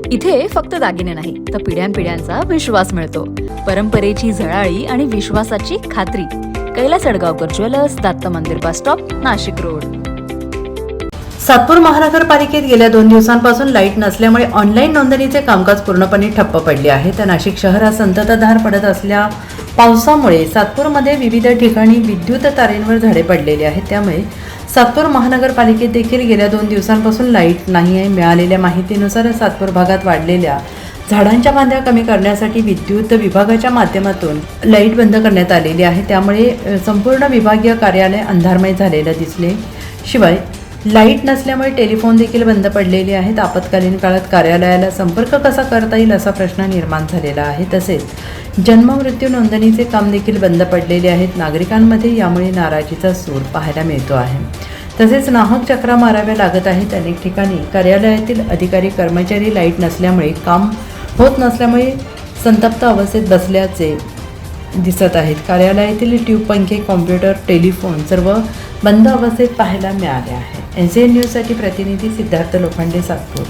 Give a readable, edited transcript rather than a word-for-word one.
इथे फक्त दागिने नाही तर पिढ्यानपिढ्यांचा विश्वास मिळतो. परंपरेची झळाळी आणि विश्वासाची खात्री. कैलास अडगावकर ज्वेलर्स, दत्त मंदिर bus stop, Nashik road. Satpur महानगरपालिकेत गेल्या 2 दिवसांपासून लाईट नसल्यामुळे ऑनलाईन नोंदणीचे कामकाज पूर्णपणे ठप्प पडले आहे. तर नाशिक शहरात संततधार पडत असलेल्या पावसामुळे सातपूरमध्ये विविध ठिकाणी विद्युत तारेंवर झाडे पडलेली आहेत. त्यामुळे सातपूर महानगरपालिकेत देखील गेल्या 2 दिवसांपासून लाईट नाही आहे. मिळालेल्या माहितीनुसार सातपूर भागात वाढलेल्या झाडांच्या फांद्या कमी करण्यासाठी विद्युत विभागाच्या माध्यमातून लाईट बंद करण्यात आलेली आहे. त्यामुळे संपूर्ण विभागीय कार्यालय अंधारमय झालेलं दिसले. शिवाय लाईट नसल्यामुळे टेलिफोन देखील बंद पडलेले आहेत. आपत्कालीन काळात कार्यालयाला संपर्क कसा करता येईल असा प्रश्न निर्माण झालेला आहे. तसेच जन्ममृत्यू नोंदणीचे काम देखील बंद पडलेले आहेत. नागरिकांमध्ये यामुळे नाराजीचा सूर पाहायला मिळतो आहे. तसेच नाहक चक्रा माराव्या लागत आहेत. अनेक ठिकाणी कार्यालयातील अधिकारी कर्मचारी लाईट नसल्यामुळे काम होत नसल्यामुळे संतप्त अवस्थेत बसल्याचे दिसत आहेत. कार्यालयातील ट्यूब पंखे, कॉम्प्युटर, टेलिफोन सर्व बंद अवस्थेत पाहायला मिळाले आहे. NCN न्यूजसाठी प्रतिनिधी सिद्धार्थ लोखंडे, सातपूर.